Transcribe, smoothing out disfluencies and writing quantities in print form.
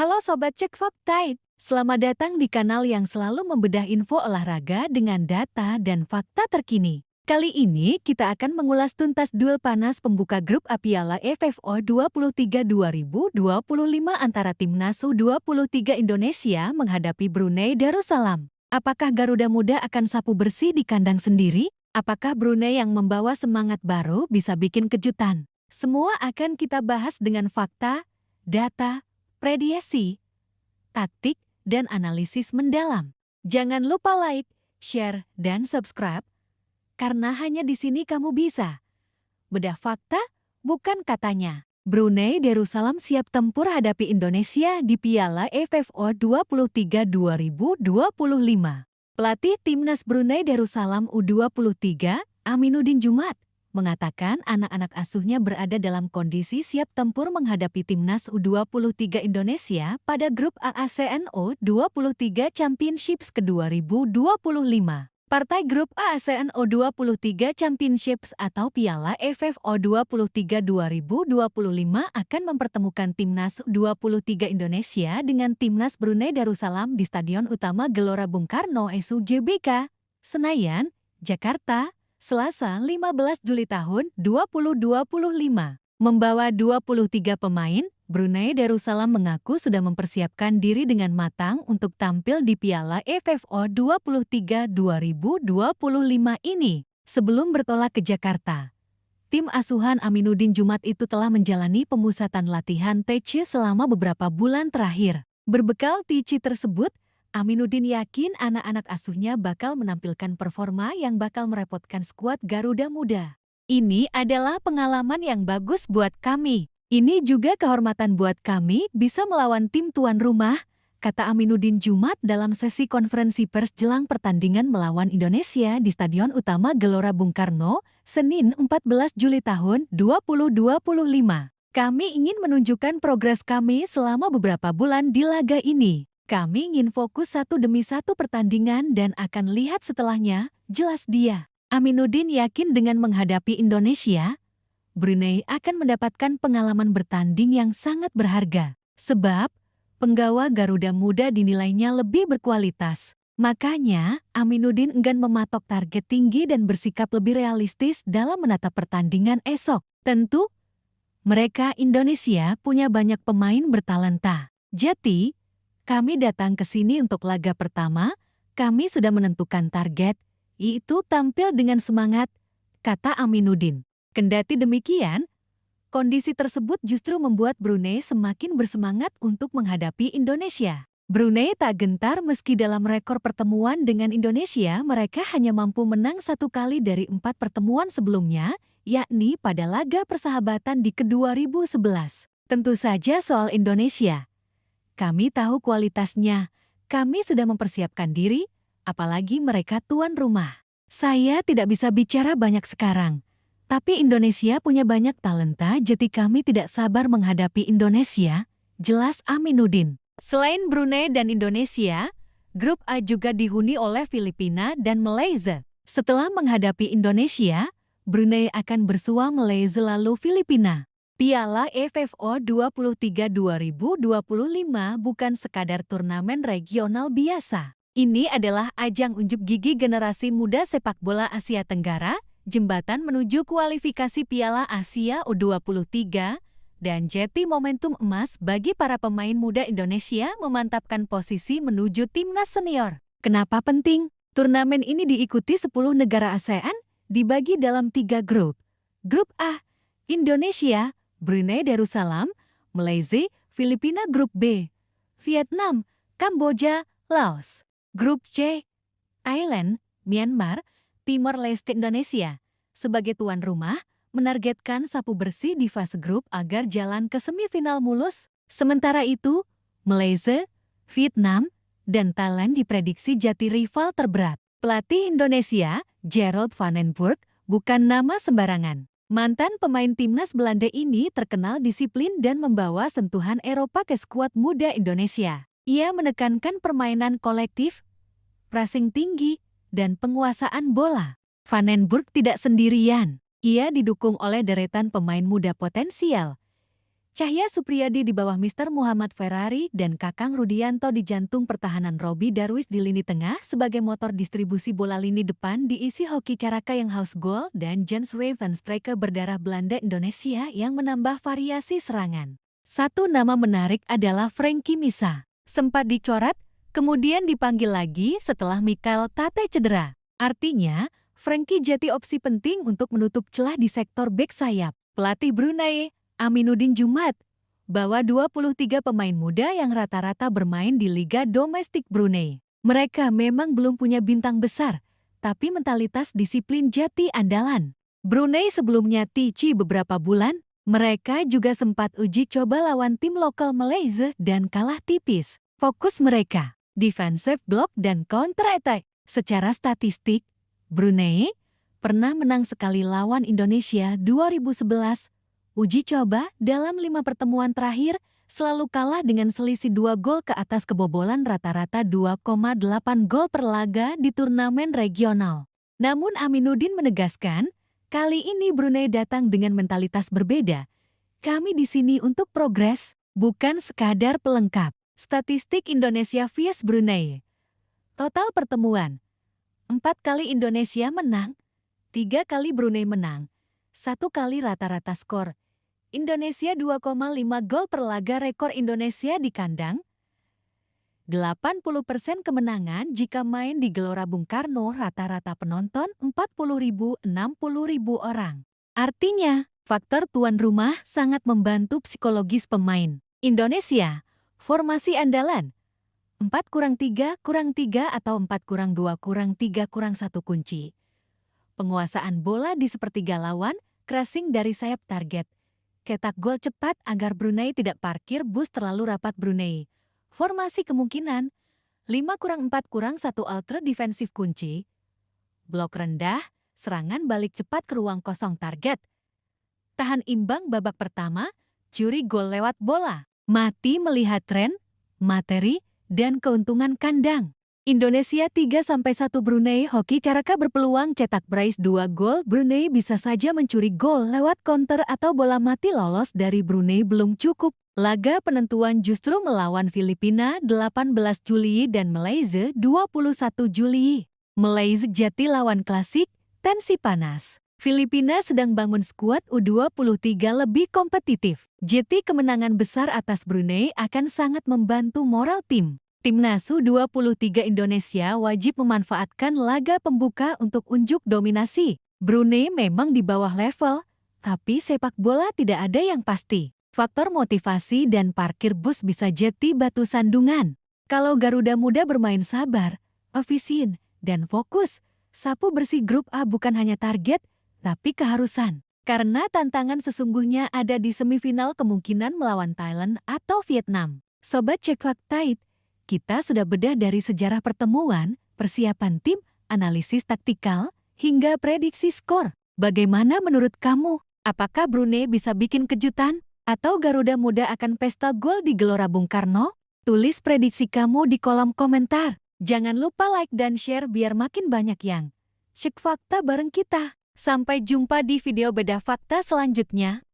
Halo Sobat Cek Fakta, selamat datang di kanal yang selalu membedah info olahraga dengan data dan fakta terkini. Kali ini kita akan mengulas tuntas duel panas pembuka grup A Piala AFF 23 2025 antara Timnas U23 Indonesia menghadapi Brunei Darussalam. Apakah Garuda Muda akan sapu bersih di kandang sendiri? Apakah Brunei yang membawa semangat baru bisa bikin kejutan? Semua akan kita bahas dengan fakta, data, prediksi, taktik, dan analisis mendalam. Jangan lupa like, share, dan subscribe, karena hanya di sini kamu bisa bedah fakta, bukan katanya. Brunei Darussalam siap tempur hadapi Indonesia di Piala AFF 23 2025. Pelatih Timnas Brunei Darussalam U23, Aminuddin Jumat, mengatakan anak-anak asuhnya berada dalam kondisi siap tempur menghadapi Timnas U23 Indonesia pada grup ASEAN U23 Championships ke-2025. Partai grup ASEAN U23 Championships atau Piala AFF U23 2025 akan mempertemukan Timnas U23 Indonesia dengan Timnas Brunei Darussalam di Stadion Utama Gelora Bung Karno SUGBK, Senayan, Jakarta, Selasa 15 Juli tahun 2025. Membawa 23 pemain, Brunei Darussalam mengaku sudah mempersiapkan diri dengan matang untuk tampil di Piala AFF U23 2025 ini. Sebelum bertolak ke Jakarta, tim asuhan Aminuddin Jumat itu telah menjalani pemusatan latihan TC selama beberapa bulan terakhir. Berbekal TC tersebut, Aminuddin yakin anak-anak asuhnya bakal menampilkan performa yang bakal merepotkan skuad Garuda Muda. Ini adalah pengalaman yang bagus buat kami. Ini juga kehormatan buat kami bisa melawan tim tuan rumah, kata Aminuddin Jumat dalam sesi konferensi pers jelang pertandingan melawan Indonesia di Stadion Utama Gelora Bung Karno, Senin 14 Juli tahun 2025. Kami ingin menunjukkan progres kami selama beberapa bulan di laga ini. Kami ingin fokus satu demi satu pertandingan dan akan lihat setelahnya, jelas dia. Aminuddin yakin dengan menghadapi Indonesia, Brunei akan mendapatkan pengalaman bertanding yang sangat berharga. Sebab, penggawa Garuda Muda dinilainya lebih berkualitas. Makanya, Aminuddin enggan mematok target tinggi dan bersikap lebih realistis dalam menatap pertandingan esok. Tentu, mereka Indonesia punya banyak pemain bertalenta. Jadi, kami datang ke sini untuk laga pertama, kami sudah menentukan target, yaitu tampil dengan semangat, kata Aminuddin. Kendati demikian, kondisi tersebut justru membuat Brunei semakin bersemangat untuk menghadapi Indonesia. Brunei tak gentar meski dalam rekor pertemuan dengan Indonesia mereka hanya mampu menang 1 kali dari 4 pertemuan sebelumnya, yakni pada laga persahabatan di ke-2011. Tentu saja soal Indonesia. Kami tahu kualitasnya, kami sudah mempersiapkan diri, apalagi mereka tuan rumah. Saya tidak bisa bicara banyak sekarang, tapi Indonesia punya banyak talenta jadi kami tidak sabar menghadapi Indonesia, jelas Aminuddin. Selain Brunei dan Indonesia, grup A juga dihuni oleh Filipina dan Malaysia. Setelah menghadapi Indonesia, Brunei akan bersua Malaysia lalu Filipina. Piala AFF U23 2025 bukan sekadar turnamen regional biasa. Ini adalah ajang unjuk gigi generasi muda sepak bola Asia Tenggara, jembatan menuju kualifikasi Piala Asia U23, dan jadi momentum emas bagi para pemain muda Indonesia memantapkan posisi menuju timnas senior. Kenapa penting? Turnamen ini diikuti 10 negara ASEAN, dibagi dalam 3 grup. Grup A, Indonesia, Brunei Darussalam, Malaysia, Filipina. Grup B, Vietnam, Kamboja, Laos. Grup C, Thailand, Myanmar, Timor Leste. Indonesia sebagai tuan rumah menargetkan sapu bersih di fase grup agar jalan ke semifinal mulus. Sementara itu, Malaysia, Vietnam, dan Thailand diprediksi jadi rival terberat. Pelatih Indonesia, Gerald van den Burg, bukan nama sembarangan. Mantan pemain timnas Belanda ini terkenal disiplin dan membawa sentuhan Eropa ke skuad muda Indonesia. Ia menekankan permainan kolektif, pressing tinggi, dan penguasaan bola. Van den Burg tidak sendirian. Ia didukung oleh deretan pemain muda potensial, Cahya Supriyadi di bawah Mister Muhammad Ferrari dan Kakang Rudianto di jantung pertahanan. Robi Darwis di lini tengah sebagai motor distribusi bola. Lini depan diisi Hoki Caraka yang haus gol dan Jens Weven striker berdarah Belanda Indonesia yang menambah variasi serangan. Satu nama menarik adalah Frankie Misa. Sempat dicoret, kemudian dipanggil lagi setelah Mikael Tate cedera. Artinya, Frankie jadi opsi penting untuk menutup celah di sektor bek sayap. Pelatih Brunei, Aminuddin Jumat, bawa 23 pemain muda yang rata-rata bermain di Liga Domestik Brunei. Mereka memang belum punya bintang besar, tapi mentalitas disiplin jati andalan. Brunei sebelumnya tici beberapa bulan, mereka juga sempat uji coba lawan tim lokal Malaysia dan kalah tipis. Fokus mereka, defensive block dan counter attack. Secara statistik, Brunei pernah menang sekali lawan Indonesia 2011. Uji coba dalam 5 pertemuan terakhir selalu kalah dengan selisih 2 gol ke atas kebobolan rata-rata 2,8 gol per laga di turnamen regional. Namun Aminuddin menegaskan, kali ini Brunei datang dengan mentalitas berbeda. Kami di sini untuk progres, bukan sekadar pelengkap. Statistik Indonesia vs Brunei. Total pertemuan, 4 kali Indonesia menang, 3 kali Brunei menang, 1 kali rata-rata skor. Indonesia 2,5 gol per laga. Rekor Indonesia di kandang, 80% kemenangan jika main di Gelora Bung Karno. Rata-rata penonton 40.000-60.000 orang. Artinya, faktor tuan rumah sangat membantu psikologis pemain. Indonesia, formasi andalan, 4-3-3 atau 4-2-3-1 kunci. Penguasaan bola di sepertiga lawan, crossing dari sayap target. Cetak gol cepat agar Brunei tidak parkir bus terlalu rapat. Brunei, formasi kemungkinan 5-4-1 ultra defensif kunci. Blok rendah, serangan balik cepat ke ruang kosong target. Tahan imbang babak pertama, curi gol lewat bola. Mati melihat tren, materi, dan keuntungan kandang. Indonesia 3-1 Brunei. Hoki Caraka berpeluang cetak brace 2 gol. Brunei bisa saja mencuri gol lewat counter atau bola mati. Lolos dari Brunei belum cukup. Laga penentuan justru melawan Filipina 18 Juli dan Malaysia 21 Juli. Malaysia jati lawan klasik, tensi panas. Filipina sedang bangun skuad U23 lebih kompetitif. Jeti kemenangan besar atas Brunei akan sangat membantu moral tim. Timnas U23 Indonesia wajib memanfaatkan laga pembuka untuk unjuk dominasi. Brunei memang di bawah level, tapi sepak bola tidak ada yang pasti. Faktor motivasi dan parkir bus bisa jadi batu sandungan. Kalau Garuda Muda bermain sabar, efisien, dan fokus, sapu bersih grup A bukan hanya target, tapi keharusan. Karena tantangan sesungguhnya ada di semifinal, kemungkinan melawan Thailand atau Vietnam. Sobat Cek Fakta, kita sudah bedah dari sejarah pertemuan, persiapan tim, analisis taktikal, hingga prediksi skor. Bagaimana menurut kamu? Apakah Brunei bisa bikin kejutan? Atau Garuda Muda akan pesta gol di Gelora Bung Karno? Tulis prediksi kamu di kolom komentar. Jangan lupa like dan share biar makin banyak yang cek fakta bareng kita. Sampai jumpa di video bedah fakta selanjutnya.